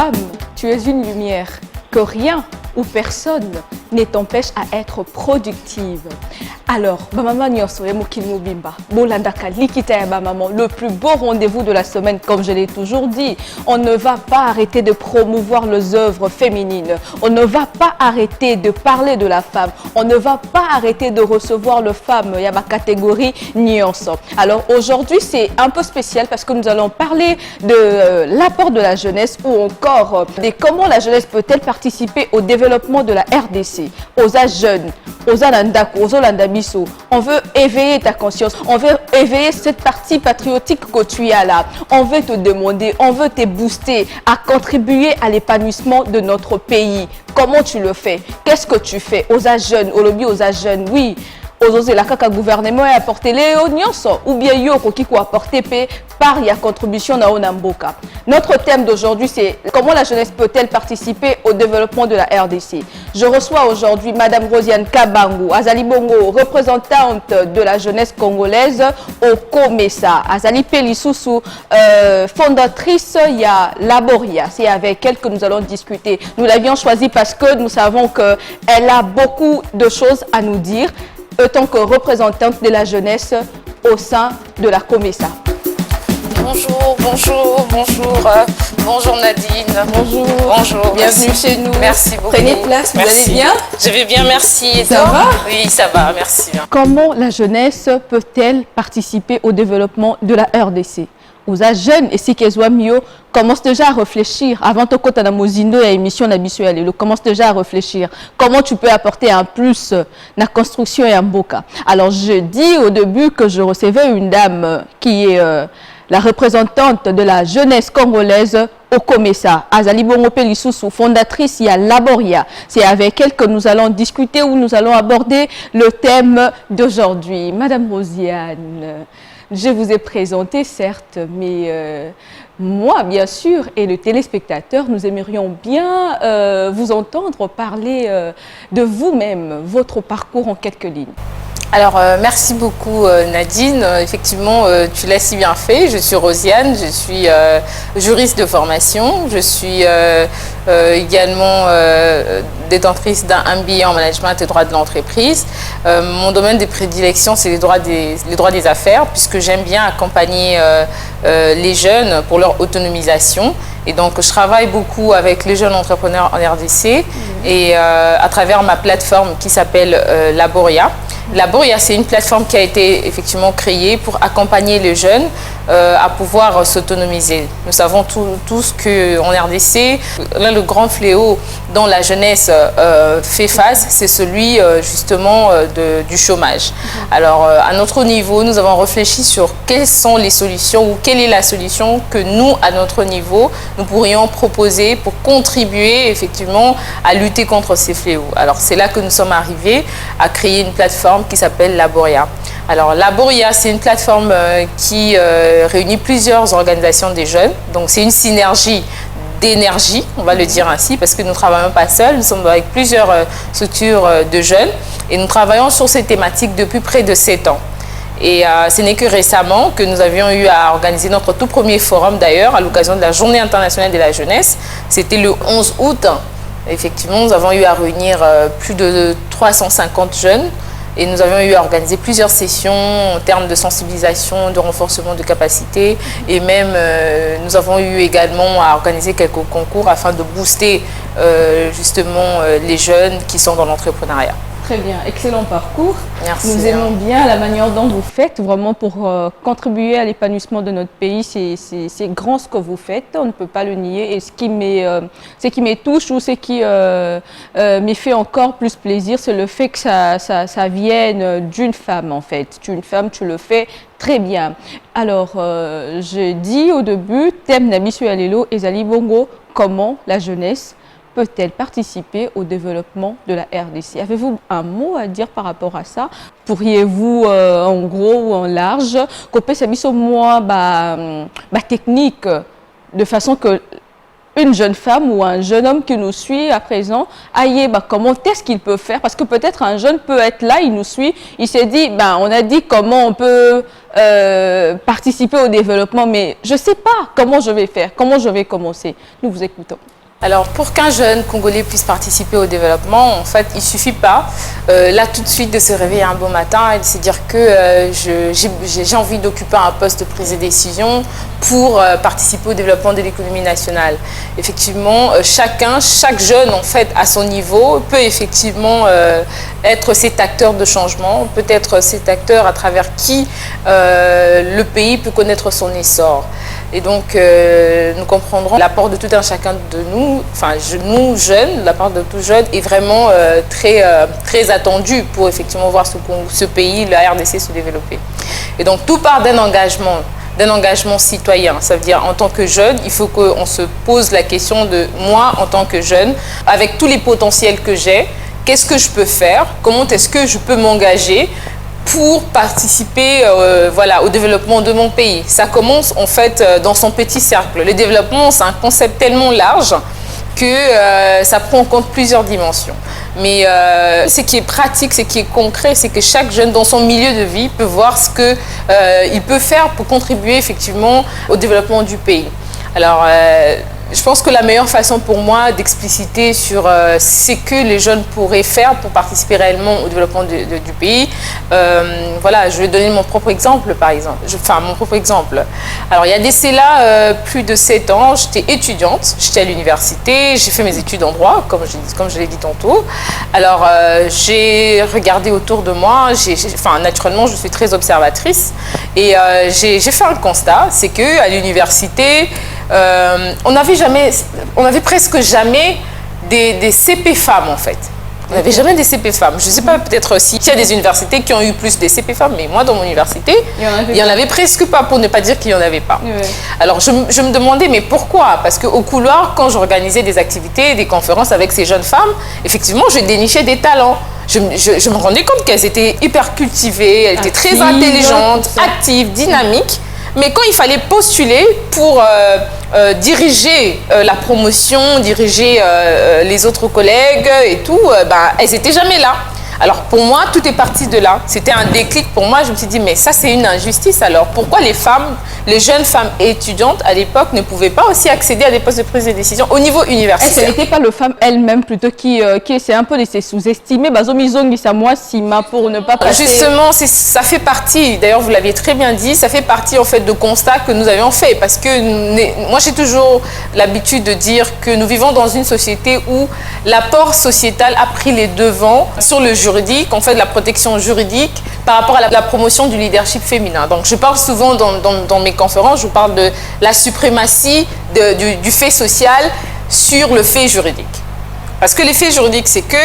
Femme, tu es une lumière, que rien ou personne ne t'empêche à être productive. Alors, maman nyonso ya mokili mobimba, bolandaka likita ya maman, le plus beau rendez-vous de la semaine, comme je l'ai toujours dit. On ne va pas arrêter de promouvoir les œuvres féminines. On ne va pas arrêter de parler de la femme. On ne va pas arrêter de recevoir le femme ya ma catégorie nyonso. Alors aujourd'hui, c'est un peu spécial parce que nous allons parler de l'apport de la jeunesse ou encore de comment la jeunesse peut-elle participer au développement de la RDC, aux âges jeunes, aux Alandako, aux Olandamiso. On veut éveiller ta conscience, on veut éveiller cette partie patriotique que tu as là. On veut te demander, on veut te booster à contribuer à l'épanouissement de notre pays. Comment tu le fais? Qu'est-ce que tu fais aux âges jeunes, au lobby aux âges jeunes? Oui. La kaka gouvernement a apporté les nyonso ou bien yo qui ko apporter par ya contribution na onamboka. Notre thème d'aujourd'hui c'est comment la jeunesse peut-elle participer au développement de la RDC. Je reçois aujourd'hui madame Rosiane Kabangu Azali Bongo, représentante de la jeunesse congolaise au COMESA. Azali Pelisusu, fondatrice ya Laboria. C'est avec elle que nous allons discuter. Nous l'avions choisie parce que nous savons qu'elle a beaucoup de choses à nous dire autant que représentante de la jeunesse au sein de la COMESA. Bonjour, bonjour, bonjour, bonjour Nadine. Bonjour. Bonjour. Bienvenue chez nous. Merci beaucoup. Prenez place, vous allez bien? Je vais bien, merci. Et ça toi? va? Oui, ça va, merci. Comment la jeunesse peut-elle participer au développement de la RDC? Aux jeunes et si qu'elles mieux commence déjà à réfléchir avant de côté dans Mozindo et émission d'Abisso Alelo, commence déjà à réfléchir comment tu peux apporter un plus la construction et un boca. Alors je dis au début que je recevais une dame qui est la représentante de la jeunesse congolaise au COMESA, Azali Bongo Pelisusu, fondatrice il y a Laboria. C'est avec elle que nous allons discuter ou nous allons aborder le thème d'aujourd'hui. Madame Rosiane, je vous ai présenté, certes, mais moi, bien sûr, et le téléspectateur, nous aimerions bien vous entendre parler de vous-même, votre parcours en quelques lignes. Alors, merci beaucoup Nadine. Effectivement, tu l'as si bien fait. Je suis Rosiane, je suis juriste de formation. Je suis également détentrice d'un MBA en management et droit de l'entreprise. Mon domaine de prédilection, c'est les droits des affaires, puisque j'aime bien accompagner les jeunes pour leur autonomisation. Et donc, je travaille beaucoup avec les jeunes entrepreneurs en RDC et à travers ma plateforme qui s'appelle Laboria. Laboria, c'est une plateforme qui a été effectivement créée pour accompagner les jeunes à pouvoir s'autonomiser. Nous savons tous qu'en RDC, l'un des grands fléaux dont la jeunesse fait face, c'est celui justement du chômage. Alors, à notre niveau, nous avons réfléchi sur quelles sont les solutions ou quelle est la solution que nous, à notre niveau, nous pourrions proposer pour contribuer effectivement à lutter contre ces fléaux. Alors, c'est là que nous sommes arrivés à créer une plateforme qui s'appelle Laboria. Alors, Laboria, c'est une plateforme qui réunit plusieurs organisations des jeunes. Donc, c'est une synergie d'énergie, on va le dire ainsi, parce que nous ne travaillons pas seuls, nous sommes avec plusieurs structures de jeunes et nous travaillons sur ces thématiques depuis près de 7 ans. Et ce n'est que récemment que nous avions eu à organiser notre tout premier forum d'ailleurs à l'occasion de la Journée internationale de la jeunesse. C'était le 11 août. Effectivement, nous avons eu à réunir plus de 350 jeunes. Et nous avions eu à organiser plusieurs sessions en termes de sensibilisation, de renforcement de capacité. Et même, nous avons eu également à organiser quelques concours afin de booster justement les jeunes qui sont dans l'entrepreneuriat. Très bien, excellent parcours. Merci. Nous aimons bien la manière dont vous faites, vraiment pour contribuer à l'épanouissement de notre pays. C'est grand ce que vous faites, on ne peut pas le nier. Et ce qui me touche ou ce qui me fait encore plus plaisir, c'est le fait que ça vienne d'une femme en fait. D'une femme, tu le fais très bien. Alors, je dis au début, thème Nabisu Alelo et Zali Bongo, comment la jeunesse peut-elle participer au développement de la RDC? Avez-vous un mot à dire par rapport à ça? Pourriez-vous, en gros ou en large, couper sa mise au moins technique, de façon que une jeune femme ou un jeune homme qui nous suit à présent, aïe, bah, comment est-ce qu'il peut faire? Parce que peut-être un jeune peut être là, il nous suit, il s'est dit, bah, on a dit comment on peut participer au développement, mais je ne sais pas comment je vais faire, comment je vais commencer. Nous vous écoutons. Alors, pour qu'un jeune Congolais puisse participer au développement, en fait, il ne suffit pas, là, tout de suite, de se réveiller un beau matin et de se dire que j'ai envie d'occuper un poste de prise de décision pour participer au développement de l'économie nationale. Effectivement, chaque jeune, en fait, à son niveau, peut effectivement être cet acteur de changement, peut être cet acteur à travers qui le pays peut connaître son essor. Et donc, nous comprendrons l'apport de tout un chacun de nous, enfin, nous, jeunes, l'apport de tout jeune est vraiment très attendu pour effectivement voir ce pays, la RDC, se développer. Et donc, tout part d'un engagement citoyen. Ça veut dire, en tant que jeune, il faut qu'on se pose la question de moi, en tant que jeune, avec tous les potentiels que j'ai, qu'est-ce que je peux faire? Comment est-ce que je peux m'engager pour participer voilà, au développement de mon pays? Ça commence en fait dans son petit cercle. Le développement, c'est un concept tellement large que ça prend en compte plusieurs dimensions. Mais ce qui est pratique, ce qui est concret, c'est que chaque jeune dans son milieu de vie peut voir ce qu'il peut faire pour contribuer effectivement au développement du pays. Alors, je pense que la meilleure façon pour moi d'expliciter sur ce que les jeunes pourraient faire pour participer réellement au développement du pays, voilà, je vais donner mon propre exemple, par exemple. Mon propre exemple. Alors, il y a d'ici là plus de 7 ans, j'étais étudiante, j'étais à l'université, j'ai fait mes études en droit, comme je l'ai dit tantôt. Alors, j'ai regardé autour de moi, naturellement, je suis très observatrice, et j'ai fait un constat, c'est qu'à l'université, on n'avait presque jamais des CP femmes en fait. On n'avait jamais des CP femmes. Je ne sais pas, peut-être s'il y a des universités qui ont eu plus de CP femmes, mais moi dans mon université, il n'y en avait presque pas, pour ne pas dire qu'il n'y en avait pas. Oui. Alors je me demandais, mais pourquoi? Parce qu'au couloir, quand j'organisais des activités, des conférences avec ces jeunes femmes, effectivement, je dénichais des talents. Je me rendais compte qu'elles étaient hyper cultivées, elles étaient très intelligentes, actives, dynamiques. Mais quand il fallait postuler pour diriger la promotion, diriger les autres collègues et tout, elles n'étaient jamais là. Alors pour moi, tout est parti de là. C'était un déclic pour moi. Je me suis dit, mais ça c'est une injustice alors. Pourquoi les jeunes femmes étudiantes à l'époque ne pouvaient pas aussi accéder à des postes de prise de décision au niveau universitaire? Ce n'était pas les femmes elles-mêmes plutôt qui essaient un peu de se sous-estimer. Pour ne pas passer... Justement, ça fait partie, d'ailleurs vous l'aviez très bien dit, ça fait partie en fait de constats que nous avions fait. Parce que moi j'ai toujours l'habitude de dire que nous vivons dans une société où l'apport sociétal a pris les devants sur le juridique, on fait de la protection juridique par rapport à la promotion du leadership féminin. Donc je parle souvent dans mes conférences, je parle de la suprématie du fait social sur le fait juridique. Parce que l'effet juridique, c'est que,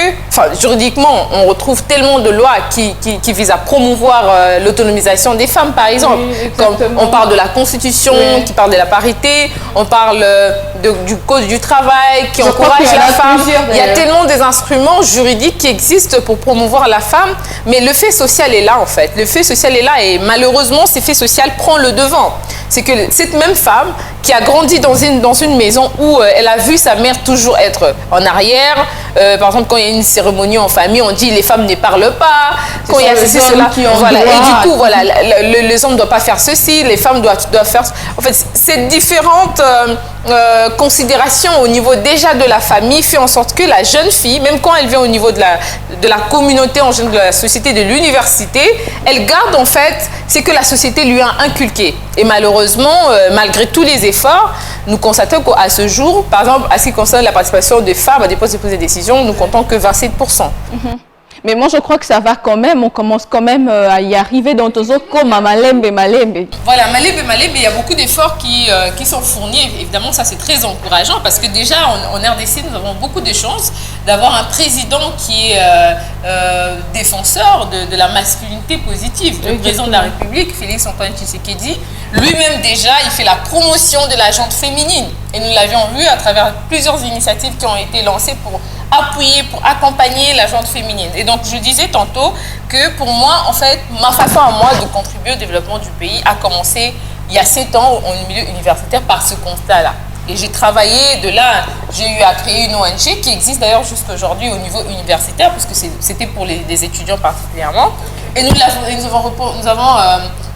juridiquement, on retrouve tellement de lois qui visent à promouvoir l'autonomisation des femmes, par exemple. Oui, comme on parle de la Constitution, oui, qui parle de la parité, on parle du Code du travail, qui encourage la femme. Il y a tellement des instruments juridiques qui existent pour promouvoir la femme, mais le fait social est là, en fait. Le fait social est là et malheureusement, ce fait social prend le devant. C'est que cette même femme qui a grandi dans une maison où elle a vu sa mère toujours être en arrière. Par exemple, quand il y a une cérémonie en famille, on dit les femmes ne parlent pas. Quand il y a ceci, cela, voilà. Et du coup, voilà, les hommes ne doivent pas faire ceci, les femmes doivent faire. En fait, ces différentes considérations au niveau déjà de la famille fait en sorte que la jeune fille, même quand elle vient au niveau de la communauté en général, de la société, de l'université, elle garde en fait ce que la société lui a inculqué. Et malheureusement, malgré tous les efforts, nous constatons qu'à ce jour, par exemple, à ce qui concerne la participation des femmes à des postes de prise de décision, nous comptons que 27%. Mais moi, je crois que ça va quand même, on commence quand même à y arriver dans Tozo comme à Malembe. Voilà, Malembe, il y a beaucoup d'efforts qui sont fournis. Évidemment, ça c'est très encourageant parce que déjà, en RDC, nous avons beaucoup de chances d'avoir un président qui est défenseur de la masculinité positive. Le président de la République, Félix Antoine Tshisekedi, lui-même déjà, il fait la promotion de la gente féminine. Et nous l'avions vu à travers plusieurs initiatives qui ont été lancées pour appuyer, pour accompagner la gente féminine. Et donc, je disais tantôt que pour moi, en fait, ma façon à moi de contribuer au développement du pays a commencé il y a 7 ans au milieu universitaire par ce constat-là. Et j'ai travaillé de là, j'ai eu à créer une ONG qui existe d'ailleurs jusqu'à aujourd'hui au niveau universitaire, parce que c'était pour les étudiants particulièrement. Et nous avons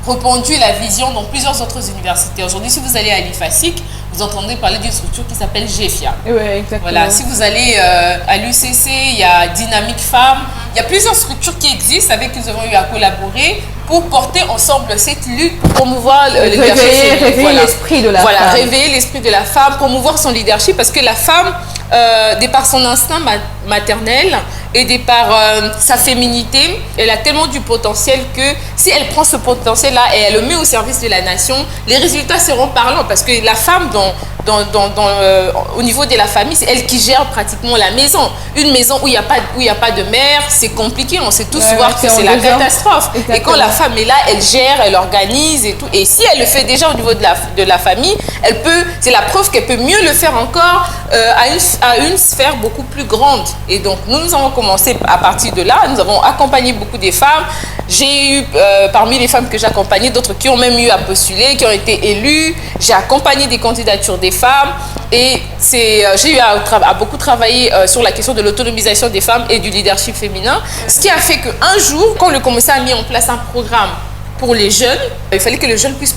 répandu la vision dans plusieurs autres universités. Aujourd'hui, si vous allez à l'IFASIC, vous entendez parler d'une structure qui s'appelle GEFIA. Oui, exactement. Voilà, si vous allez à l'UCC, il y a Dynamique Femmes. Il y a plusieurs structures qui existent avec qui nous avons eu à collaborer pour porter ensemble cette lutte, promouvoir le leadership. Réveiller l'esprit de la femme. Voilà, réveiller l'esprit de la femme, promouvoir son leadership, parce que la femme, de par son instinct maternel et de par sa féminité, elle a tellement du potentiel que si elle prend ce potentiel-là et elle le met au service de la nation, les résultats seront parlants, parce que la femme, au niveau de la famille, c'est elle qui gère pratiquement la maison. Une maison où il n'y a pas de mère, c'est compliqué, on sait tous voir que c'est la catastrophe. Exactement. Et quand la femme est là, elle gère, elle organise et tout. Et si elle le fait déjà au niveau de la famille, c'est la preuve qu'elle peut mieux le faire encore à une sphère beaucoup plus grande. Et donc, nous avons commencé à partir de là. Nous avons accompagné beaucoup de femmes. J'ai eu, parmi les femmes que j'ai accompagnées, d'autres qui ont même eu à postuler, qui ont été élues. J'ai accompagné des candidatures des femmes. Et j'ai eu à beaucoup travailler sur la question de l'autonomisation des femmes et du leadership féminin. Ce qui a fait qu'un jour, quand le commissaire a mis en place un programme pour les jeunes, il fallait que les jeunes puissent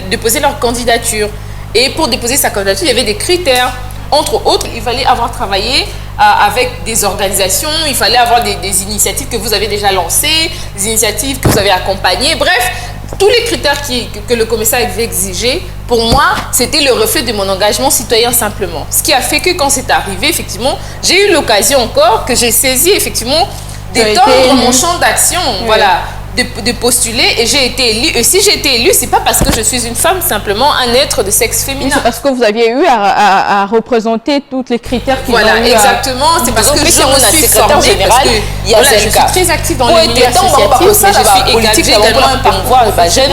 déposer leur candidature. Et pour déposer sa candidature, il y avait des critères. Entre autres, il fallait avoir travaillé avec des organisations, il fallait avoir des initiatives que vous avez déjà lancées, des initiatives que vous avez accompagnées. Bref, tous les critères que le commissaire avait exigés, pour moi, c'était le reflet de mon engagement citoyen simplement. Ce qui a fait que quand c'est arrivé, effectivement, j'ai eu l'occasion encore que j'ai saisi effectivement d'étendre mon champ d'action. Oui. Voilà. De postuler, et j'ai été élue. Et si j'ai été élue, c'est pas parce que je suis une femme, simplement un être de sexe féminin. C'est parce que vous aviez eu à représenter tous les critères qui Voilà, exactement. C'est parce que je me suis formée, général, je suis très active dans les milieux associatifs, mais je suis également un promouvoir jeune.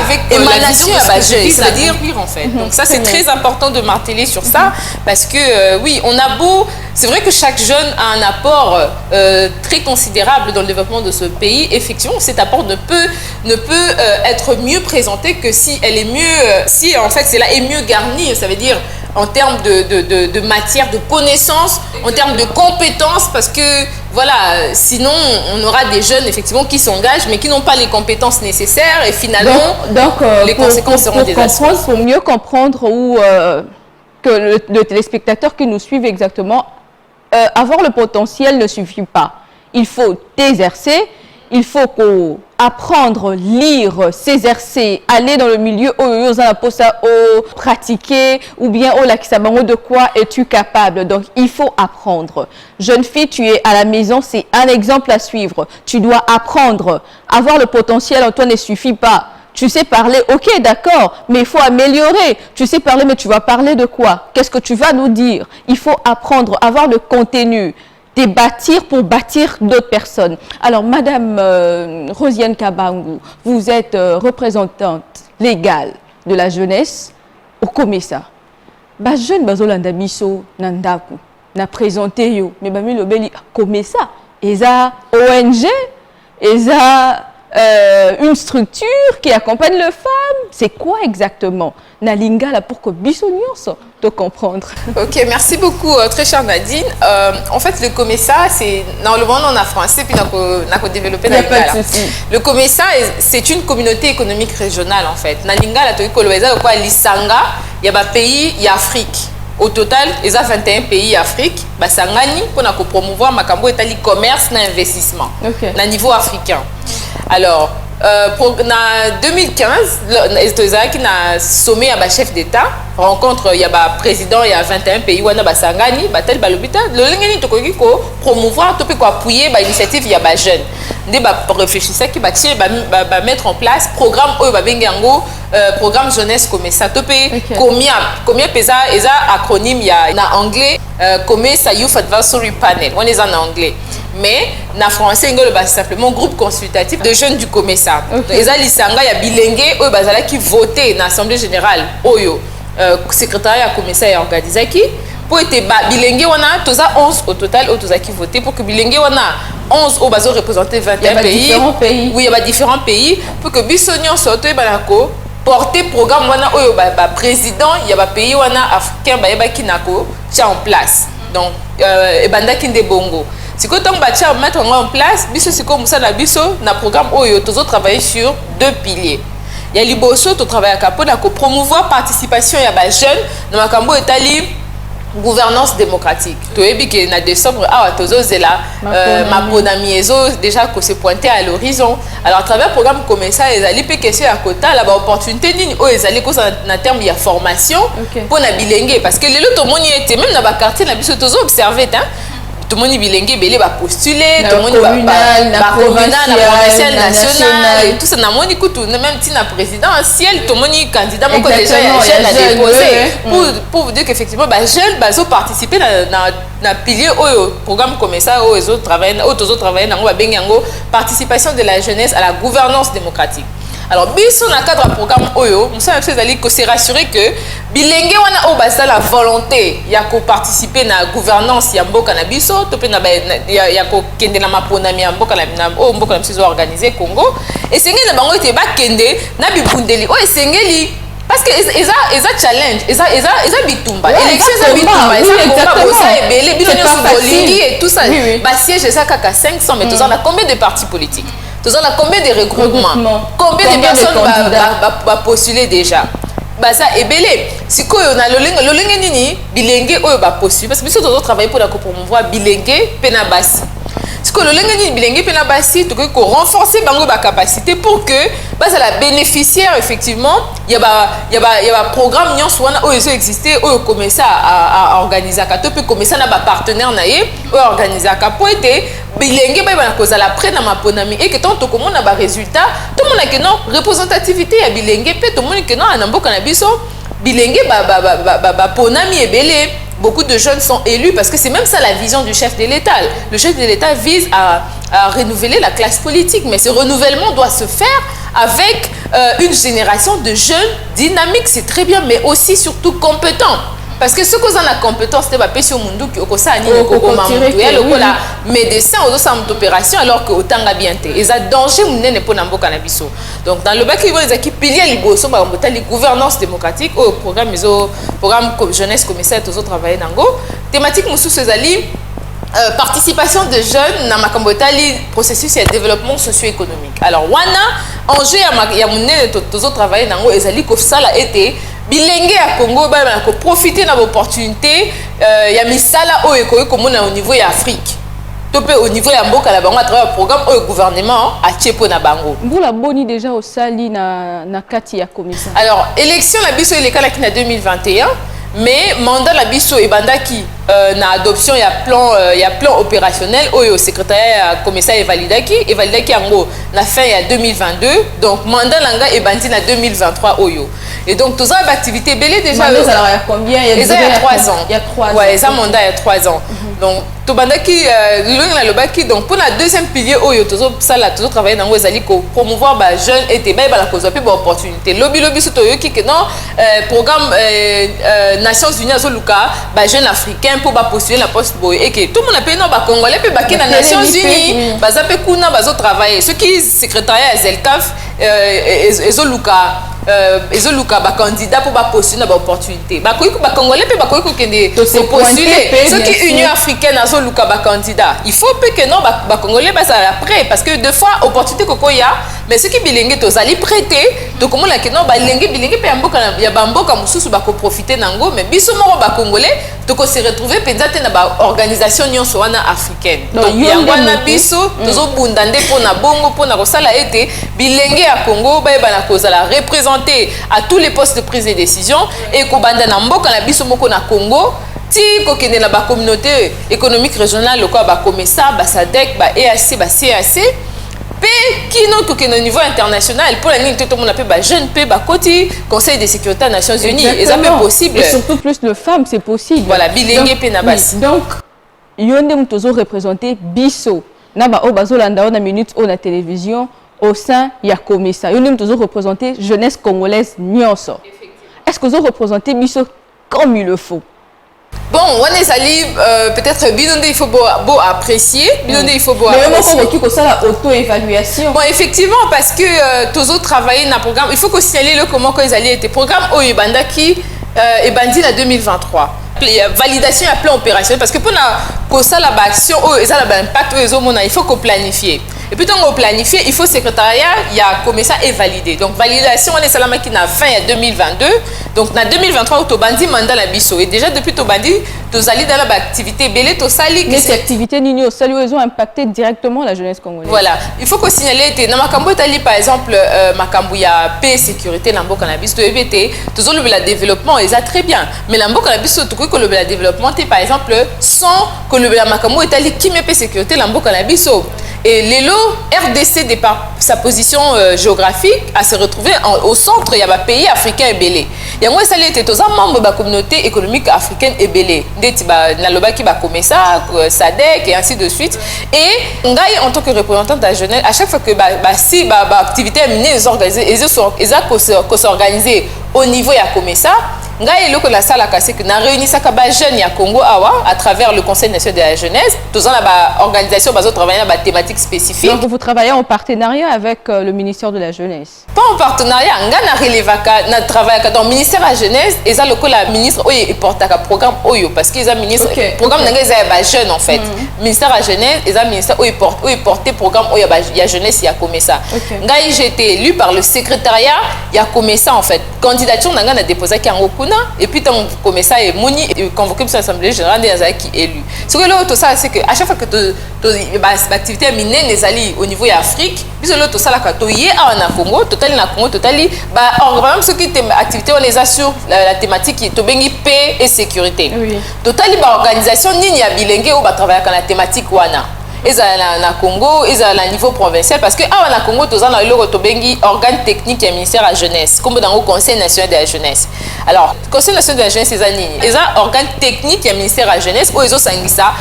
Avec émanation c'est-à-dire en fait. Donc ça, c'est très important de marteler sur ça, parce que oui, on a beau... C'est vrai que chaque jeune a un apport très considérable dans le développement de ce pays. Effectivement, cet apport ne peut être mieux présenté que si elle est mieux, si en fait cela est mieux garni, ça veut dire en termes de matière, de connaissances, en termes de compétences, parce que voilà, sinon on aura des jeunes effectivement qui s'engagent mais qui n'ont pas les compétences nécessaires, et finalement les conséquences seront désastreuses. Pour mieux comprendre que le téléspectateur qui nous suit exactement, avoir le potentiel ne suffit pas. Il faut t'exercer, il faut apprendre, lire, s'exercer, aller dans le milieu pratiquer, ou bien de quoi es-tu capable. Donc il faut apprendre. Jeune fille, tu es à la maison, c'est un exemple à suivre. Tu dois apprendre. Avoir le potentiel en toi ne suffit pas. Tu sais parler, ok, d'accord, mais il faut améliorer. Tu sais parler, mais tu vas parler de quoi? Qu'est-ce que tu vas nous dire? Il faut apprendre, avoir le contenu, bâtir pour bâtir d'autres personnes. Alors, Madame Rosiane Kabangu, vous êtes représentante légale de la jeunesse au COMESA. Ba jeune bazolanda miso nandaku na présenté yo, mais ba mi lobeli COMESA, eza ONG, eza une structure qui accompagne les femmes. C'est quoi exactement? Nalinga là pour que Bissonios te comprendre. Ok, merci beaucoup, très chère Nadine. En fait, le COMESA, c'est dans le monde en français, puis on a développé Nalinga. Le COMESA, c'est une communauté économique régionale en fait. Nalinga là, tu as quoi? Lisanga, il y a un pays, il y a Afrique. Au total, il y a 21 pays Afrique. Basangani pour promouvoir makambo et commerce et investissement na niveau africain. Alors, en 2015, il y a un sommet à chef d'État, rencontre, il y a un président, il y a 21 pays, il y a Basangani, Batel Balobita, le Lengeni Tokogi ko promouvoir, topé ko appuyer l'initiative, il y a des jeunes. Ils réfléchissent qui va mettre en place programme programme jeunesse comme ça. Topé combien pesa eza acronyme il y a en anglais COMESA Youth Advisory Panel, on est en anglais. Mais en français, c'est simplement groupe consultatif de jeunes du COMESA. Eza lisanga ya bilingue oyo bazala qui voter dans l'assemblée générale oyo secrétariat COMESA est organisé qui pour être bilingue on a tous 11 au total au tous qui voter pour que bilingue on a 11 au bazo représenter 21 pays. Différents pays. Oui, il y a différents pays pour que bisonnion sorte balako porter programme wana oyo ba président il y a ba pays wana africain ba yeba kinako tient en place donc ebandaki nde bongo siko tant ba tient mettre en place biso siko musala biso na programme oyo tozo travailler sur deux piliers. Il y a liboso to travailler ka pona ko promouvoir participation ya ba jeune na makambo etali gouvernance démocratique. Tu as vu que en décembre, ma ponamiezo déjà que se pointer à l'horizon. Alors à travers le programme comme ça, ils allaient payer question à côté, la opportunité ni ils allaient cause en termes de formation pour la bilingue parce que les autres tout le monde était même dans le quartier, la biso tous observé hein. Tout le monde bilingue belé va postuler, tout le monde va communal, provincial, national et tout ça na moni kutu même si na présidentiel tout le monde candidat mon déjà jeune a déposé pour vous dire qu'effectivement bah jeune bazo participer na pilier au programme comme ça aux autres travaillent dans ba bengango participation de la jeunesse à la gouvernance démocratique. Alors biso na cadre programme oyo nous sommes allés que c'est rassurer que bilenge wana o basa la volonté ya ko participer na gouvernance ya mboka na biso to pe na ya ko kende na maponami ya mboka na o mboka na biso organiser Congo et sengeli na bango te ba kende na bibundeli o esengeli parce que eza challenge eza bitumba élection eza bitumba eza combat bosa ebele bino nyonso bolingi et tout ça ba siège ça kaka 500 mais tous on combien de partis politiques. Nous avons combien de regroupements, combien de personnes va postuler déjà. Bah ça est belé. Si quoi on a le nini bilingue ou va postuler parce que nous avons travaillé pour la promouvoir bilingue penabasi. Si quoi le nini bilingue penabasi, tu peux renforcer bango ba capacité pour que bah ça la bénéficiaire effectivement il y a programme nyons wana où ils ont existé où commencer à organiser ka to peut commencer na ba partenaire naie ou organiser ka pour être bilingue ba na cause la près na maponami et que tant to comment na ba résultat tout le monde a que non représentativité ya bilingue peut tout le monde que non na mboka na biso bilingue ba ponami et belé. Beaucoup de jeunes sont élus parce que c'est même ça la vision du chef de l'État. Le chef de l'État vise à renouveler la classe politique, mais ce renouvellement doit se faire avec une génération de jeunes dynamiques, c'est très bien, mais aussi surtout compétents. Parce que ce qu'on a la compétence, c'est pas sur mundu qui au ça ni le la médecin aux autres opérations alors que autant la bien té. Ils a danger munene pour nambo cannabiso. Donc dans le bac ils vont les équipes piliers liboso ba les gouvernance démocratique au programme comme jeunesse comme ça tous autres travailler nango. Thématique musu sezali participation de jeunes dans ma processus de développement socio-économique. Alors wana enjeu ya munene tous autres travailler nango ezali ko ça la été bilenge à Congo ba ko profiter na opportunité ya misala o ekoyi komona au niveau ya Afrique topé au niveau ya mboka la bango à travers programme au gouvernement a tiepo na bango mbula boni déjà au sali na kati ya commission. Alors élection la biso il est kala ki na 2021 mais mandat la biso ebandaki na adoption il y a plan opérationnel au secrétariat commissaire evalidaki yango na fin ya 2022 donc mandat langa ebandi na 2023 oyo et donc tous ça activité belé déjà il y a combien il y a 3 ans. Il y a 3 ans. Ouais, ça mandat il y a 3 ans. Donc to bandaki le lobaki donc pour la deuxième pilier oyo toujours ça là toujours travailler dans ezali ko promouvoir ba jeunes et ba la cause pe ba opportunité lobby surtout yoki que non programme Nations Unies azoluka ba jeunes africains pour ba postuler la poste boy et que tout le monde appelle non ba congolais pe ba ki na Nations Unies ba za pe kuna ba zo travailler ce qui secrétariat Zelkaf ezoluka ba candidat pour ba postuler na ba opportunité ba koyi ko ba congolais pe ba koyi ko kende postuler ce qui Union africaine azoluka ba candidat il faut que non ba congolais ba ça après parce que deux fois opportunité koko ya mais ce qui bilingue tozali prêter donc comment la que non ba bilingue pe mboka ya ba mboka mususu ba ko profiter nango mais biso moko ba congolais donc on se retrouver peut-être na ba organisation nyonso wana africaine donc yangwana biso tozo bunda nde pona bongo pona ko sala été bilingue ya Congo ba na cause la représenter à tous les postes de prise de décision et ko banda na mboka na biso moko na Congo ti kokende na ba communauté économique régionale le quoi ba comessa ba SADC ba EAC ba CAC pe kino kokende au niveau international pour la ligne tout le monde appelle ba jeune pe ba koti Conseil de sécurité des Nations Unies et ça peut possible et surtout plus de femmes c'est possible voilà bilingue pe na basi donc yonde mutozo représenter biso na ba obazolanda na minute au na télévision au sein ya comissa yonde mutozo représenter jeunesse congolaise nyonso est-ce que vous représentez biso comme il le faut. Bon, on est allé peut-être binonde il faut beau apprécier, binonde il faut beau apprécier. Mais comment ça la auto-évaluation? Bon, effectivement, parce que tous autres travaillent dans le programme, il faut qu'on signale comment ils allaient être programme au Uganda qui est bandit en 2023. Validation à plan opérationnel parce que pour que ça la action ça la impact il faut qu'on planifie. Et puis quand on planifie, il faut secrétariat, il y a comme ça est validé. Donc validation on est salama qui n'a fin en 2022. Donc en 2023 to bandi mandat la biso et déjà depuis to bandi to sali dans la activité belé to sali que ces activités nino sali ont impacté directement la jeunesse congolaise. Voilà, il faut qu'on signale que dans makambo tali par exemple makambo ya paix sécurité lambo cannabis to éviter toujours le développement et ça très bien. Mais lambo cannabis to que le développement par exemple sans que le makambo tali qui me paix sécurité lambo cannabis. Et l'élo RDC, de par sa position géographique, a se retrouvé au centre, il y a un pays africain ébélé. Il y a un membre de la communauté économique africaine ébélée. Il y a un ça, SADC et ainsi de suite. Et en tant que représentant de la jeunesse, à chaque fois que si l'activité est menée, ils s'organiser au niveau de ça. Ngai eloko la sala kasi que na réuni ça kaba jeune ya Congo awa à travers le Conseil national de la jeunesse tous en la organisation bazo travailler na thématique spécifique. Donc vous travaillez en partenariat avec le ministère de la jeunesse. Pas en partenariat, nga na relevaka na travail dans le ministère de la jeunesse et ça loko la ministre oyo portaka programme oyo parce qu'ils a ministre programme nga za ba jeune en fait. Ministère de la jeunesse et ça ministère oyo porter programme oyo ya jeunesse ya comme ça. Ngai j'ai été élu par le secrétariat ya comme ça en fait. Candidature nga na déposé ki en et puis tant comme ça et moni convoqué pour l'assemblée générale des qui élu. Ce que l'autre ça c'est que à chaque fois que l'activité minée les alliés au niveau d'Afrique, puis l'autre ça là quand y est en Congo, total na Congo totali même ce qui est activité on les assure la thématique qui est bengi paix et sécurité. Totali organisation ni ya bilingue ou travailler dans la thématique wana. Ils ont na Congo, ils ont à niveau provincial parce que na Congo tous ont le bengi organe technique et ministère de la jeunesse comme dans le Conseil national de la jeunesse. Alors Conseil national de la jeunesse ils ont organe technique et ministère de la jeunesse où ils ont sangisa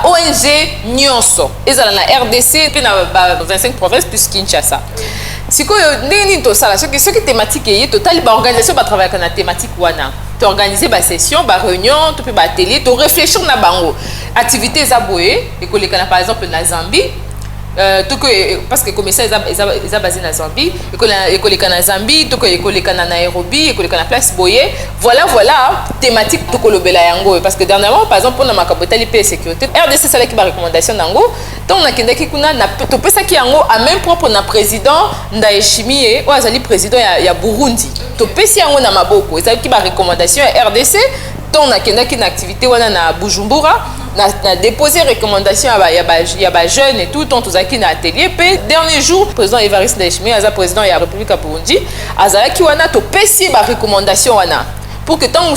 ONG nyonso. Ils ont la RDC puis na 25 provinces plus Kinshasa. Si quoi ndeni to ça ce qui thématique est total organisation va travailler dans la thématique wana. Tu organiser des sessions, des réunions, tu peux atelier, tu réfléchir na bango. Activités zaboué, et que par exemple na Zambie, parce que comme ça ils ont basé na Zambie, et que na Zambie, tu que na Nairobi, et que na place boyé. Voilà thématique tu que le bela yango parce que dernièrement par exemple pour na makabota lipe sécurité, RDC c'est là qui va recommandation nango. Donc na kenda ki kuna na to pesa ki yango à même propre na président Ndayishimiye ou azali président ya Burundi. To pesa yango na maboko, ça qui va recommandation à RDC. Donc na kenda ki na activité wana na Bujumbura. Na déposé recommandation il y a jeunes et tout tant tous qui na atelier pe dernier jour président Evariste Ndayishimiye aza président de la République à Burundi azala ki wana to pesi ba recommandation wana pour que tant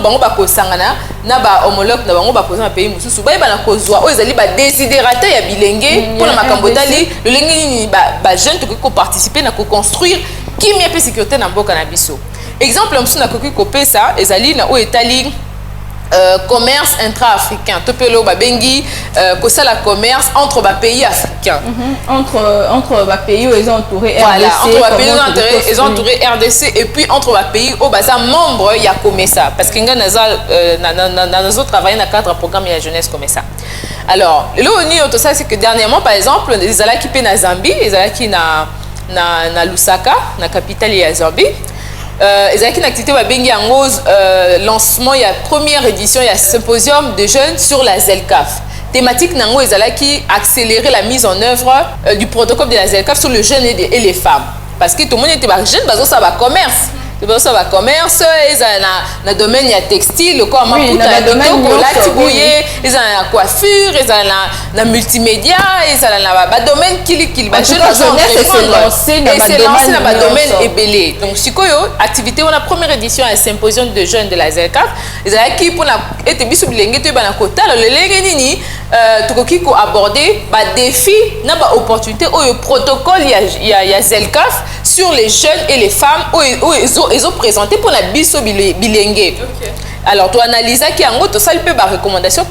bango ba ko sangana na ba homologue na bango ba président pays mususu ba na kozwa o ezali ba désidérata ya bilenge pour na makambotali le lengi ba jeune to ko participer na ko construire qui mieux sécurité na mboka na biso exemple mususu na ko pesa ezali na o etali commerce intra-africain. Tu peux le bengi que ça la commerce entre les pays africains. Entre les pays où ils ont entouré RDC. Voilà, entre les pays où ils ont entouré RDC et puis entre les pays où ils sont membres il y a comme ça parce que nous avons travaillé dans le cadre programme de la jeunesse comme ça. Alors, le ça c'est que dernièrement par exemple, les ala qui sont na Zambie, les ala qui na Lusaka, la capitale de Zambie. Ils ont une activité lancement, il y a première édition, il y a symposium de jeunes sur la ZELCAF. Thématique nango ils ont qui accélérer la mise en œuvre du protocole de la ZELCAF sur les jeunes et les femmes. Parce que tout le monde était jeune, parce que ça va commerce. Ça va commerce, ils ont le domaine textile, le corps ils ont la coiffure, ils ont la multimédia, ils ont le domaine qui va jeune et c'est lancé dans le domaine ébélé. Donc si quoi activité on a première édition à symposium de jeunes de la ZELCAF, ils ont qui pour la être bisu bilenge to bana kota le lenge nini tukoki ko aborder ba défi na ba opportunité au protocole il y a ZELCAF sur les jeunes et les femmes ils ont présenté pour la biso bilingue. Alors tu analyses qui en gros ça peut ba recommandation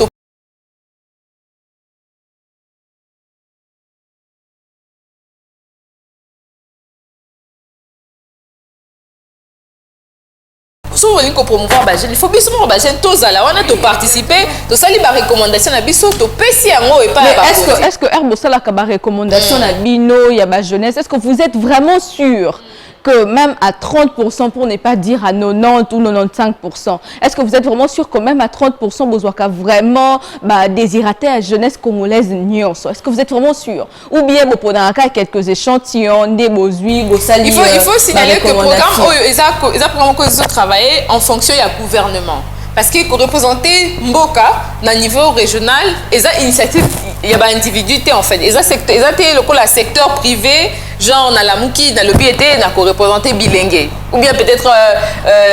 so soki on promouvoir ba jeune il faut biso mo ba jeune tozala wana to participer to sali ba recommandation na biso to pesi yango et pas ba. Est-ce que herbo sala ka ba recommandation na bino ya ba jeunesse, est-ce que vous êtes vraiment sûr que même à 30%, pour ne pas dire à 90 ou 95%, est-ce que vous êtes vraiment sûr que même à 30%, vous avez vraiment désiraté la jeunesse congolaise nyons? Est-ce que vous êtes vraiment sûr? Ou bien, vous prenez quelques échantillons, des bozui, vous sali. Il faut signaler que le programme, ils ont travaillé en fonction du gouvernement. Parce que représenter Mboka, au niveau régional, ils ont initiative, il y a des individus en fait. Ils ont le secteur privé, genre dans la Mouki, dans le BT, dans le représenté bilingue. Ou bien peut-être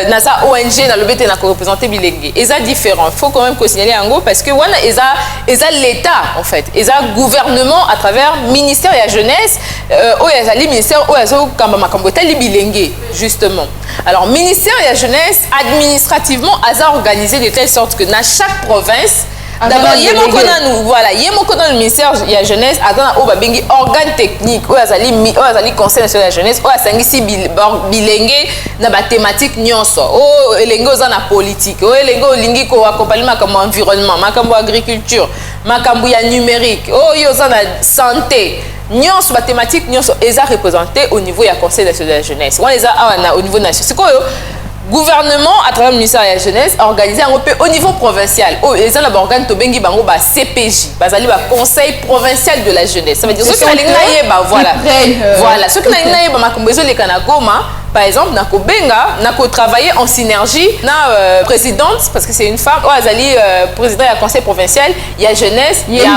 dans sa ONG, dans le BT, dans le représenté bilingue. Ils sont différents. Il faut quand même signaler en gros parce que ils ont l'État en fait. Ils ont le gouvernement à travers le ministère de la jeunesse, ils ont le ministère de bilingue, justement. Alors, le ministère de la jeunesse, administrativement, a organisé de telle sorte que dans chaque province, d'abord, il y a le ministère de la jeunesse, il y a un organe technique, il y a le conseil national de la jeunesse, il y a un bilingue dans la thématique nyonso, il y a la politique, il y a l'environnement, l'agriculture, le numérique, il y a la santé. Nyonso ba thématique nyonso eza représenté au niveau du conseil national de la jeunesse. On les a au niveau national. C'est quoi gouvernement à travers le ministère de la jeunesse organisé au niveau provincial. Oh, les ont organe to bengi bango ba CPJ, bazali ba conseil provincial de la jeunesse. Ça veut dire ceux qui na lingaye ba voilà. Voilà, ceux qui na lingaye ba makombezo le kana Goma. Par exemple, nako benga, nako travailler en synergie na présidente parce que c'est une femme. Oh, azali président du conseil provincial, il y a jeunesse, il y a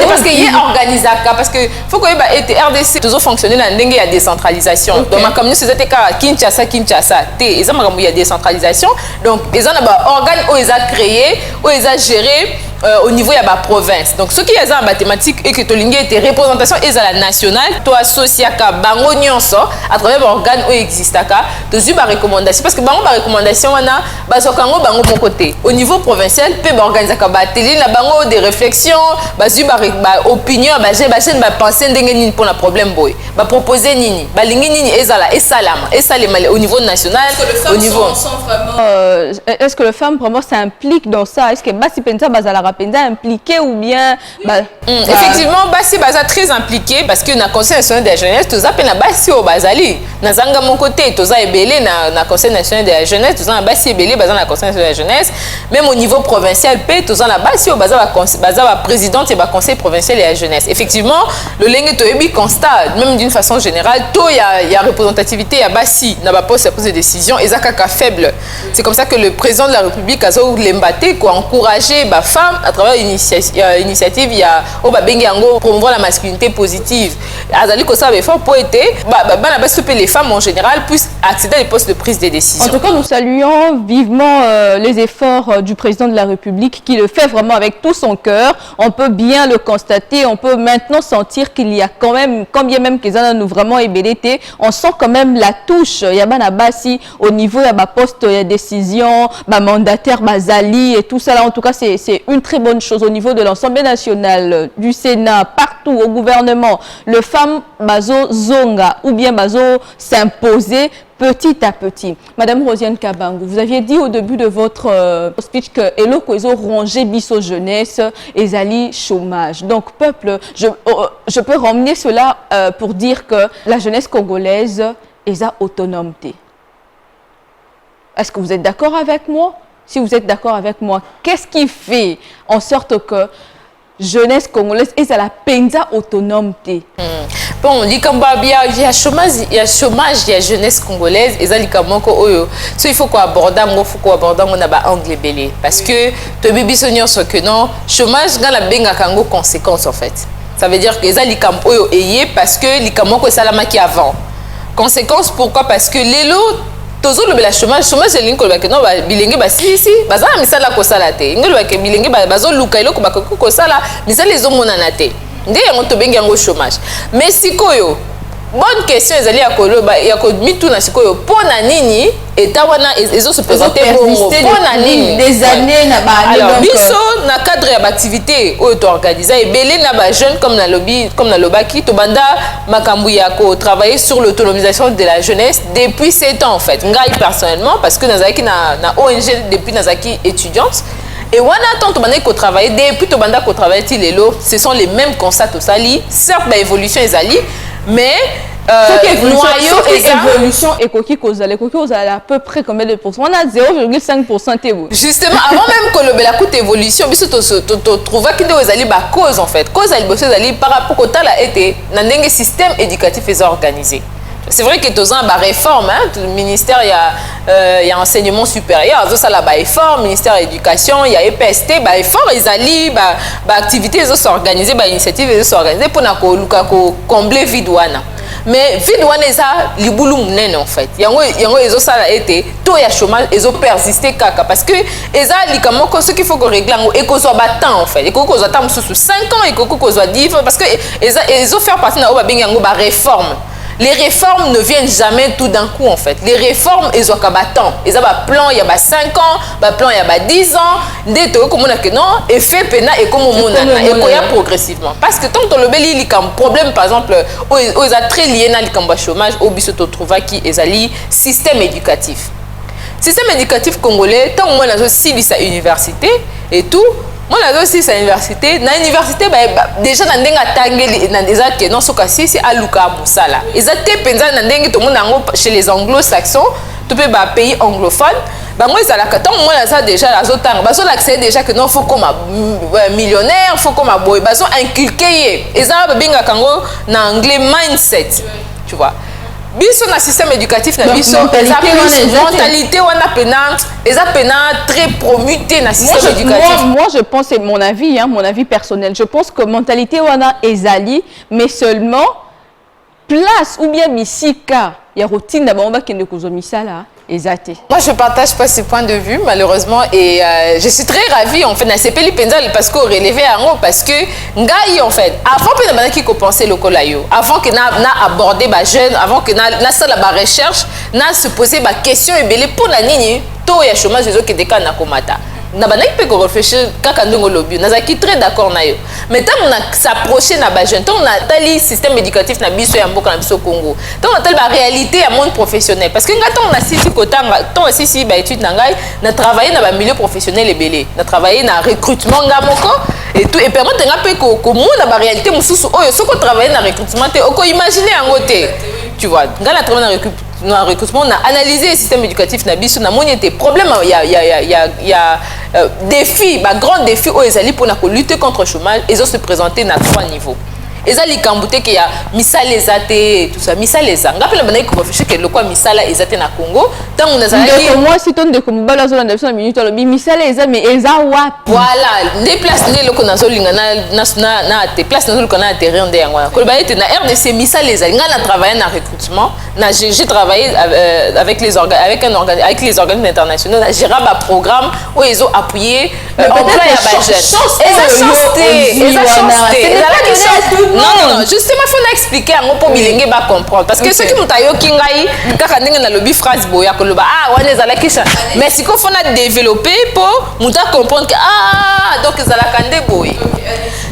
parce que il y a organisaka parce que faut que RDC toujours fonctionner dans ndenge ya décentralisation. Donc ma communauté c'était ka Kinshasa té, ils ont il y a décentralisation. Donc ils ont un organe où ils ont créé, où ils ont géré au niveau de la province. Donc, ce qui est en mathématiques et que tu as représentation est à la nationale, tu associé à bango nyonso à travers l'organe où existe tu as une recommandation parce que bango ba recommandation wana basokango bango mon côté. Au niveau provincial, peut organiser ka télé na bango des réflexions, bazu ba opinion, ba chaîne ba penser ndenge nini pour le problème boy. Ba proposer nini, ba lingi nini ezala et salama au niveau national, au niveau est-ce que les femmes vraiment s'impliquent dans ça? Est-ce que basi pensa bazala impliqué ou bien effectivement basi baza très impliqué parce que na conseil national de la jeunesse tous appellent na basi au bazali na zanga mon côté tous a ebelé na conseil national de la jeunesse tous a basi ebelé baza na conseil national de la jeunesse même au niveau provincial pe tous a na basi au baza présidente et ba conseil provincial de la jeunesse. Effectivement le lenge to ebi constat même d'une façon générale to il y a représentativité ya basi na ba poste de décision ezaka faible. C'est comme ça que le président de la République a lembaté quoi encourager ba femme à travers l'initiative, il y a promouvoir la masculinité positive. Azali ko ça effort pour être les femmes en général puissent accéder à des postes de prise de décision. En tout cas, nous saluons vivement les efforts du président de la République qui le fait vraiment avec tout son cœur. On peut bien le constater, on peut maintenant sentir qu'il y a quand même, quand bien même qu'ils ont vraiment ébélité, on sent quand même la touche. Il y a Banabasi au niveau de poste de décision, mandataire, Bazali et tout ça là. En tout cas, c'est une très bonne chose au niveau de l'Assemblée nationale, du Sénat, partout au gouvernement. Le femme bazo zonga ou bien bazo s'imposer petit à petit. Madame Rosiane Kabangu, vous aviez dit au début de votre speech que Elo Kwezo rongé biso jeunesse et zali chômage. Donc peuple, je peux ramener cela pour dire que la jeunesse congolaise est à autonomité. Est-ce que vous êtes d'accord avec moi? Si vous êtes d'accord avec moi, qu'est-ce qui fait en sorte que jeunesse congolaise est à la penza autonomité? Bon, on dit qu'il y a chômage, il y a jeunesse congolaise, et ça, il faut qu'on aborde, on a angle belé. Parce que, tu bibi ce que non, chômage, il y a des conséquences en fait. Ça veut dire que ça, parce que les camons ça la qui avant. Conséquence, pourquoi? Parce que les lots, toujours le chômage c'est l'inco que non bilingue si baza misala ko sala te ngelo ke bilingue bazo luka iloko ko sala misala les hommes nanate ndé on to bengi ngo chômage mais sikoyo bonne question ezali ya koloba ya komituna sikoyo pona nini eta wana ezo se présenter bongo pona nini des années na ba alors biso na cadre ya activité oyo to organiser ebele na ba jeunes comme na lobaki to banda makambu ya ko travailler sur l'autonomisation de la jeunesse depuis 7 ans en fait ngai personnellement parce que nazaki na ONG depuis nazaki étudiante. Et wana tant to banda ko travailler depuis to banda ko travailler ti lelo ce sont les mêmes constats au sali certes ba évolution ezali mais évolution économique aux à peu près combien de pourcents? On a 0,5%. Justement, avant même que le la coûte évolution, biso to trouva qu'il doit aller ba cause en fait. Cause elle bosse aller par rapport au temps là été dans un système éducatif est organisé. C'est vrai que tous ans ba réforme hein, le ministère il y a enseignement supérieur, ça là ba effort, ministère de l'éducation, il y a EPST, ba effort ils allient ba activités ils s'organiser, ba initiative ils s'organiser pour na ko combler vide wana. Mais vide wana eza libulu munene en fait yango ezo sala été taux ya chômage ezo persister kaka parce que eza likamoko ce qu'il faut que régler ngo ekozwa temps en fait ekozwa temps mususu 5 ans ekozwa 10 parce que ezo faire partie na oba bengi yango ba réforme. Les réformes ne viennent jamais tout d'un coup en fait. Les réformes, ils ont qu'à temps. Ils ont un plan, il y a 5 ans, un plan, il y a 10 ans. Des taux comme on a que non, et fait pena et comme on a et quoi progressivement. Parce que tant que le bel il y a un problème par exemple, ils ont très lié na le chômage, au biso to trouva qui est ali système éducatif. Système éducatif congolais, tant que moi là aussi sa université et tout. Moi là aussi c'est université na université déjà na ndenga tangeli na déjà que non sokasi c'est aluka musala ezate penza na ndenge to mona ngo chez les anglo-saxons to pe ba pays anglophones bango ezala ka tant moi là ça déjà la zotanga baso l'accès déjà que non faut comme millionnaire faut comme boy baso inculquer ezala ba benga kango na anglais mindset tu vois. Biso na système éducatif na biso mentalité wana penante eza penante très promuté na système éducatif. Moi je pense c'est mon avis personnel. Je pense que mentalité wana ezali mais seulement place ou bien misika ya routine na bamba kende kozomisala ezate. Moi je partage pas ce point de vue malheureusement et je suis très ravie en fait na sepeli penzal parce qu'on relevé en haut parce que ngai en fait avant que na qui ko penser lokola yo avant que na aborder ba jeune avant que na sala ba recherche na se poser ba question ebele pour la nini to ya chômage ezo ke deka na komata na banaki pe ko réfléchir kaka ndongo lobby nazaki très d'accord na yo mais tant on a s'approcher na ba jeune tant on a tali système éducatif na biso ya mboka na biso Congo tant on a tali ba réalité ya monde professionnel parce que ngata on a sisi kotanga tant aussi ba étude na ngai na travailler na ba milieu professionnel ebele na travailler na recrutement ngamoko et tout et permettre nga pe ko mona ba réalité mususu oyo soko travailler na recrutement te oko imaginer yango te tu vois ngala travailler na recrutement on a analysé le système éducatif na biso na moni était problème il y a défi ba grand défi aux ezali pour lutter contre le chômage ils ont se présenter na 3 niveaux ezali kambute que ya misala ezate tout ça misala eza ngapela bana ko réfléchir que le quoi misala ezate na Congo tant on azali moi si ton de ko mbala zo na 2 minutes lo misala eza mais eza wapi voilà des places ne loko na zo linga na des places na zo na terrain de yango ko ba ete na RDC misala eza ngana travailler na recrutement na j'ai travaillé avec les organismes internationaux na gérer ba programme où ils ont appuyé emploi ya ba jeunes non justement faut l'expliquer à mon pour bilenge ba comprendre parce que ceux qui mutayo kingai kaka ndenge na lobby phrase boya ko loba wana ezala kisha mais si ko faut na développer pour muta comprendre que donc ezala kande boy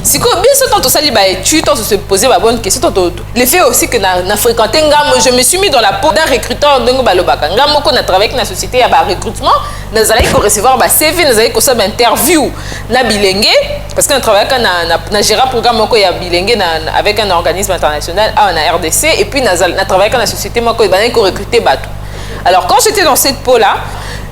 si ko biso tant sali ba étude tant se poser ba bonne question tant le fait aussi que na fréquenter ngam je me suis mis dans la peau d'un recruteur ndenge ba lobaka ngam ko na travailler avec na société ya ba recrutement nazali ko recevoir ba CV nazali ko ça ba interview na bilenge parce que na travailler na gérer programme ko ya bilenge avec un organisme international en RDC et puis na travaillé avec la société moi ko recruter bateau. Alors quand j'étais dans cette peau là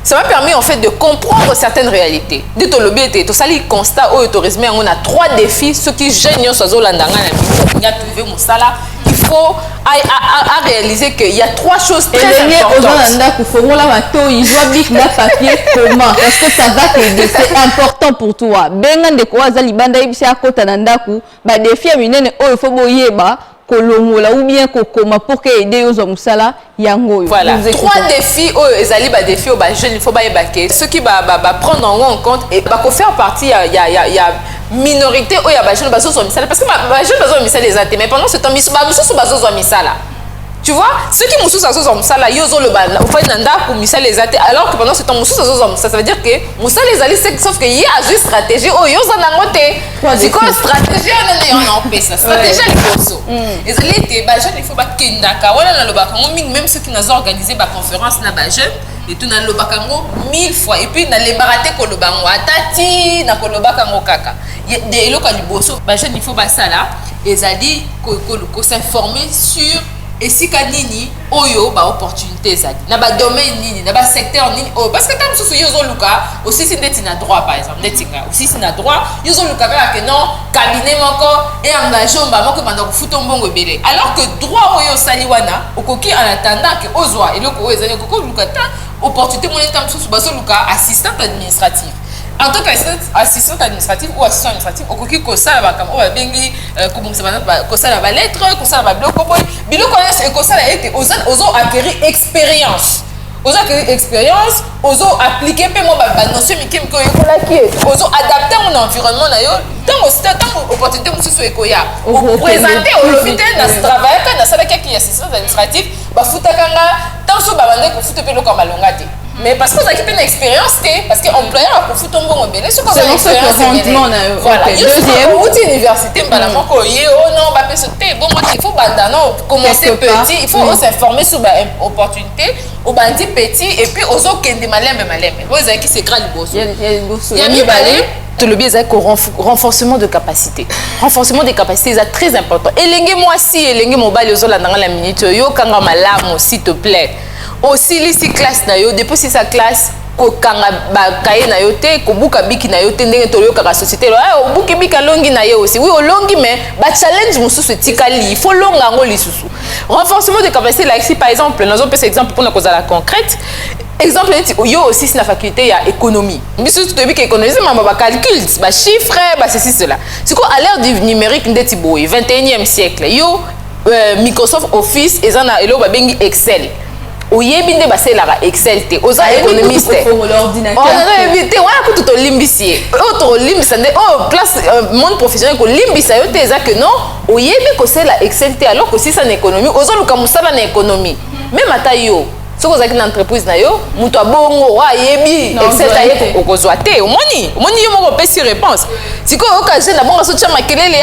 ça m'a permis en fait de comprendre certaines réalités. De to lobby était to sali constat au tourisme on a 3 défis ceux qui gênent sur zolanda na trouver musala il faut à réaliser qu'il y a 3 choses très importantes. Parce que ça va t'aider, c'est important pour toi. Bengande ko azali banda ibisi akota na ndaku ba défi ya minene oyo fo boyeba kolongola ou bien kokoma pour que aider aux musala yango. Voilà, 3 défis ezali ba défis au ba jeune il faut ba yebake. Ceux qui va prendre en compte et ba ko faire partie il y a minorité oyo ba jeune bazo zo misala parce que ba jeune bazo misala les até mais pendant ce temps bazo zo misala Tu vois, ceux qui moussous ça sont ça là, yozo le ban, au fait nanda pour missa les athées, alors que pendant ce temps moussous ça veut dire que moussa les alliés sauf que y a juste stratégie, oh yozo nangote, c'est quoi stratégie on en paix ça, stratégie les bosso. Les alliés étaient bah jeunes il faut pas kendaka, voilà na le bakango même ceux qui nous ont organisé ba conférence na ba jeunes et tout na le bakango 1000 fois et puis na les baraté ko le bango atati na ko le bakango kaka. Des loka du bosso, ba jeunes il faut ba ça là, les alliés ko s'informer sur et si kanini oyo ba opportunité zadi na ba domaine nini na ba secteur nini oh parce que tam susu yozo luka aussi si ndeti na droit par exemple ndetinga aussi si na droit yozo luka que non cabinet moko et engagé on ba moko banda kufuta mbongo belé alors que droit oyo sali wana okoki en attendant que ozwa eloko oyo ezali koko luka ta opportunité mon tam susu bazo luka assistante administrative. En tant qu'assistante administrative ou assistant administratif, au coquille kosa la comme on bengi comme ça kosa la lettre, kosa la bloc boy, bilo connaisse et kosa la été aux acquérir expérience. Aux acquérir expérience, aux appliquer paiement ba notion mi kim ko yokola ki aux adapter mon environnement na yo tant aussi tant opportunité musu so ekoya. Présenter au lobité dans ce travail quand dans ça qui assistant administratif, ba futakanga tant so ba bande ko futepe lo comme alongate. Mais parce que vous avez une expérience, parce que l'employeur a profité de bon bébé, c'est comme ça l'expérience. Voilà. Deuxième, outil université, madame, oh non, bah sauter. Bon, il faut commencer petit, il faut s'informer sur l'opportunité, au bandit petit et puis aux autres qui sont malins. Vous avez qui c'est grand le boss. Il y a mis balai. Tout le biais c'est renforcement de capacité. Renforcement des capacités c'est très important. Et l'engé moi si et l'engé mobile aux autres dans la minute yo kanga malamu s'il te plaît. Aussi lisi classe na yo depuis si sa classe ko kanga ba kaye na yo te ko buka biki na yo te ndenge to yo kaka société lo o buki bika longi na yo aussi oui o longi mais ba challenge mususu etikali il faut longa ngo lisusu renforcement de capacité là ici par exemple nous on peut cet exemple pour na cause la concrète exemple yo aussi c'est la faculté il y a économie biso to biki économie c'est ba calcul ba chiffre ba ceci cela c'est quoi à l'ère du numérique ndeti boy 21e siècle yo Microsoft Office ezana elo ba bengi Excel oyebi nde baselaka Excel te oza économiste ordinateur te wana kutu tolimbisi ye oyo tolimbisa nde oyo place monde professionnel kolimbisa yo te eza que non oyebi kosala Excel te alors kosisa na économie ozoluka mosala na économie même ata yo soki ozalaki na entreprise na yo moto abongo ayebi Excel ta ye okozwa te omoni yo moko opesi réponse sikoyo oyoka jeune abongo azotia makelele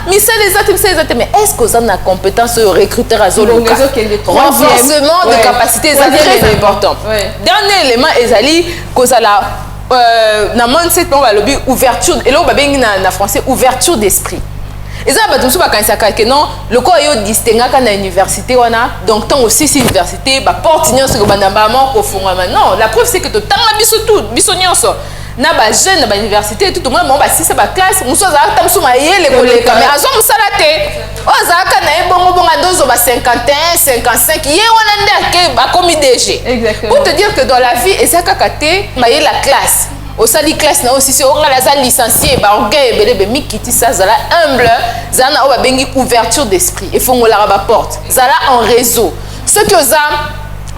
misala eza te mais est ce que oza na compétence oyo recruteur azoluka renforcement de capacité eza très important dernier élément ezali kozala na mindset moko balobi ouverture eloko babengi na français ouverture d'esprit. Et ça, bah, tout ça, que non, le corps est distingué à l'université, donc tant aussi si l'université, bah, porte ce que non, la preuve c'est que tu as tout, na ba jeune na ba université tout le monde ba si c'est ba classe muso za ta musuma yele koleka mais azo musala te ozaka na ebongo bonga dozo ba 51 55 ye wana ndeke ba komi DG pour te dire que dans la vie et ça kakate ba yé la classe au sali classe na aussi c'est on la za licencié ba orgueil belebe mikiti ça zala humble zana o ba bengi ouverture d'esprit et fongola ba porte zala en réseau ce que ça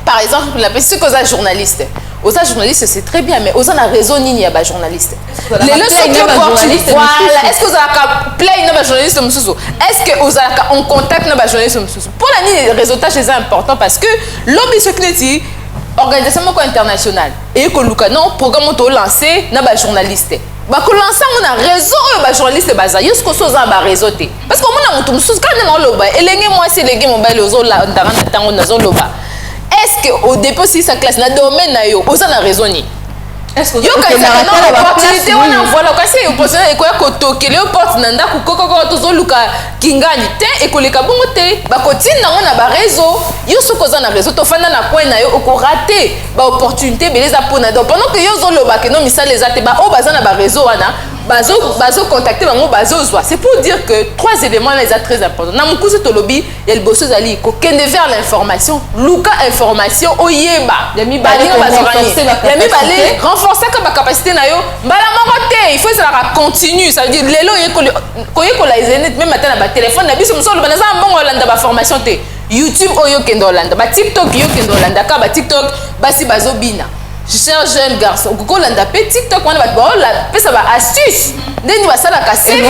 par exemple la ce que ça journaliste aux journalistes c'est très bien mais aux a réseau nini ya ba journaliste les leçons que opportunité voilà est-ce que vous avez play na ba journaliste mususu est-ce que vous avez en contact na ba journaliste mususu pour la ni résultat c'est important parce que lobby security organisation internationale et que luka non programme to lancé na ba journaliste ba ko lancer on a réseau ba journaliste baza est-ce que so za ba réseau te parce que on a mutu mususu quand na loba elenge moi c'est lenge mobile ozo la ndanga tango nazo loba. Est-ce que au dépôt si sa classe na domaine na yo oza na raisonner est-ce que yo ka na opportunité on voilà kasi opportunité e ko tokele porte na ndako kokoko tozo luka kingani te e koleka bongo te ba kotina on na ba réseau yo sokoza na réseau to fanda na coin na yo ko rater ba opportunité beleza pona donc pendant que yo zo loba que non misala les ate ba o baza na ba réseau wana bazo contacter bango bazo zwa c'est pour dire que trois éléments là sont très importants na mukuzi to lobi ya liboso zali ko kende vers l'information luka information oyeba ya mi bale renforcer ka ba capacité na yo mbala moko te il faut ça continue ça veut dire lelo ko la zenet même matin na ba téléphone na biso musolo bana za mbongo landa ba formation te YouTube oyo kendo landa ba TikTok yo kendo landa ka ba TikTok basi bazo bina cher jeune garçon okokolanda mpe TikTok wana bato baopesa baastuce ndeni basalaka CV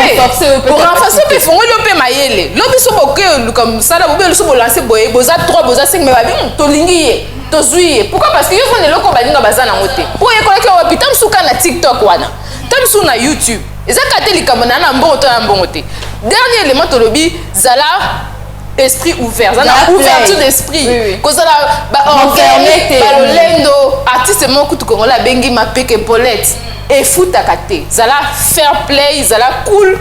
pour renforcer mpe efongoli yo mpe mayele lo biso bokeluka mosala bobe biso bolanse boye boza 3 boza 5 me babi tolingi ye tozwi ye pourquoi parce que yo fo eloko balinga baza nango te mpo yekolaki wapi ta mosuka na TikTok wana ta mosuku na YouTube ezaka te likambo na mbongo to na mbongo te dernier élément tolobi zala esprit ouvert, ça a ouverture d'esprit. Cause la enfermé balolendo artiste mon coup de la bengi ma peke Paulette et foot à côté. Ça la fair play, ça la cool.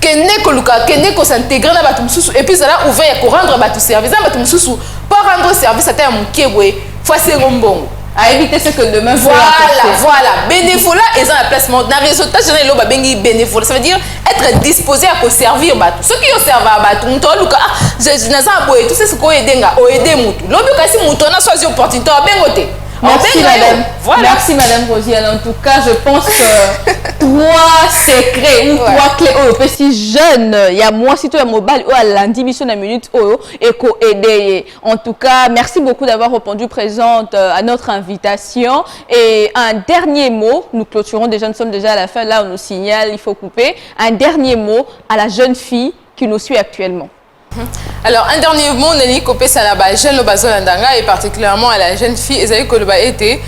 Kene koluka kene ko s'intégrer na batum susu et puis ça la ouvert pour rendre batum service na batum susu pas rendre service à ta mon kebwe fois c'est rombongo. À éviter ce que demain voilà bénévolat et dans la placement dans les résultats général lo ba bengi bénévolat ça veut dire être disposé à servir batou ceux qui servent à batou muto luka je naza boye tout c'est ce ko aider o aider mutu lobi kasi mutu na choisi opportunité o bengote. Merci madame. Voilà. Merci madame Rosiane. En tout cas, je pense que 3 secrets ou 3 clés oh, si jeune, il y a moi si tu es mobile ou à lundi mission la minute oh et ko aider. En tout cas, merci beaucoup d'avoir répondu présente à notre invitation et un dernier mot, nous clôturons déjà, nous sommes déjà à la fin là on nous signale, il faut couper. Un dernier mot à la jeune fille qui nous suit actuellement. Alors, un dernier mot, Nani Kopé Salaba, jeune Lobazolandanga et particulièrement à la jeune fille, Esaïe Koloba était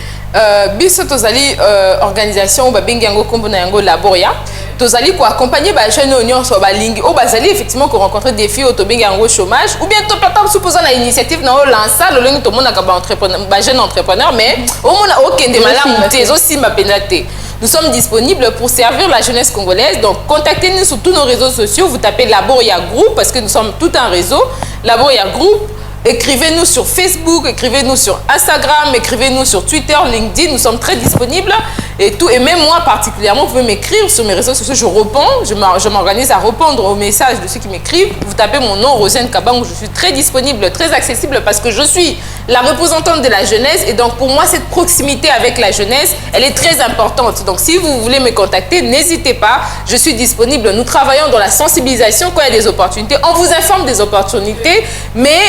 biso tozali organisation ba bengango kombo na yango laboria tozali ko accompagner ba jeune union so ba lingi o bazali effectivement ko rencontrer des filles au bengango chômage ou bien to peut-être supposant la initiative na o lancer le lingi to mona ka ba entrepreneur ba jeune entrepreneur mais au mona okende malamu te aussi ma penate. Nous sommes disponibles pour servir la jeunesse congolaise. Donc, contactez-nous sur tous nos réseaux sociaux. Vous tapez Laboria Group parce que nous sommes tout un réseau. Laboria Group. Écrivez-nous sur Facebook, écrivez-nous sur Instagram, écrivez-nous sur Twitter, LinkedIn. Nous sommes très disponibles. Et tout. Et même moi particulièrement, vous pouvez m'écrire sur mes réseaux sociaux. Je réponds. Je m'organise à répondre aux messages de ceux qui m'écrivent. Vous tapez mon nom, Rosiane Kabang. Je suis très disponible, très accessible parce que je suis la représentante de la jeunesse. Et donc, pour moi, cette proximité avec la jeunesse, elle est très importante. Donc, si vous voulez me contacter, n'hésitez pas. Je suis disponible. Nous travaillons dans la sensibilisation quand il y a des opportunités. On vous informe des opportunités, mais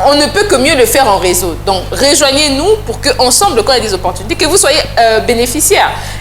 on ne peut que mieux le faire en réseau. Donc, rejoignez-nous pour qu'ensemble, quand il y a des opportunités, que vous soyez bénéficiaires.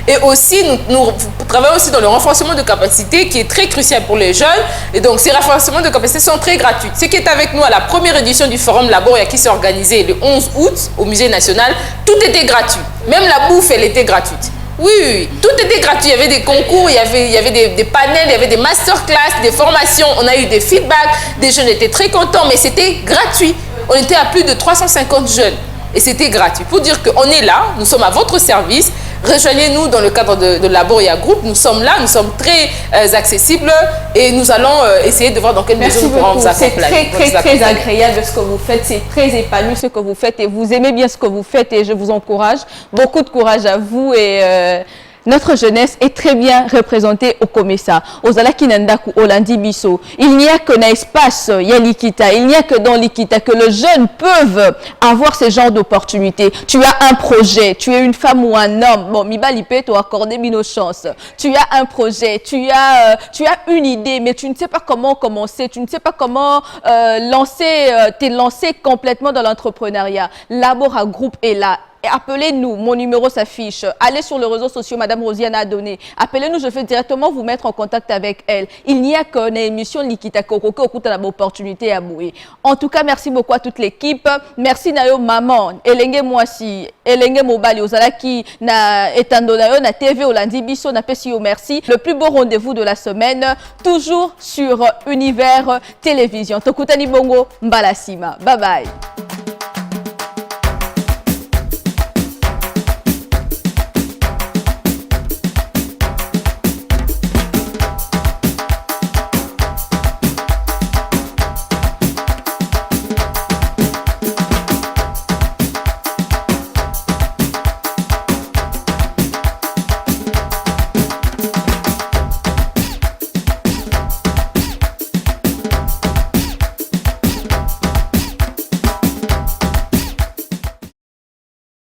Et aussi, nous travaillons aussi dans le renforcement de capacités qui est très crucial pour les jeunes. Et donc, ces renforcements de capacités sont très gratuits. Ce qui est avec nous à la première édition du Forum Laboria qui s'est organisé le 11 août au Musée National, tout était gratuit. Même la bouffe, elle était gratuite. Oui, tout était gratuit. Il y avait des concours, il y avait des panels, il y avait des masterclass, des formations. On a eu des feedbacks. Des jeunes étaient très contents, mais c'était gratuit. On était à plus de 350 jeunes. Et c'était gratuit. Pour dire qu'on est là, nous sommes à votre service. Rejoignez-nous dans le cadre de Laboria Group. Nous sommes là, nous sommes très accessibles et nous allons essayer de voir dans quelle mesure nous pourrons vous accompagner. C'est très agréable ce que vous faites, c'est très épanoui ce que vous faites et vous aimez bien ce que vous faites et je vous encourage. Beaucoup de courage à vous et notre jeunesse est très bien représentée au Comessa, aux Alakinandaku, au Landi Bisso. Il n'y a que dans l'espace, il y a l'Ikita, il n'y a que dans l'Ikita que les jeunes peuvent avoir ce genre d'opportunités. Tu as un projet, tu es une femme ou un homme, bon, Mibalipé t'a accordé nos chances. Tu as un projet, tu as une idée, mais tu ne sais pas comment commencer, tu ne sais pas comment t'es lancé complètement dans l'entrepreneuriat. Laboria Group est là. Appelez-nous, mon numéro s'affiche. Allez sur les réseaux sociaux, Madame Rosiane a donné. Appelez-nous, je vais directement vous mettre en contact avec elle. Il n'y a qu'une émission Likita Kokoko au la opportunité à bouer. En tout cas, merci beaucoup à toute l'équipe. Merci Nayo Maman, Elenge Mwasi, Elenge Mobali, Ozalaki, na Etandonayo, na TV Olandi Bisso, na Pessio, merci. Le plus beau rendez-vous de la semaine, toujours sur Univers Télévision. Tokutani Bongo, Mbalasima. Bye bye.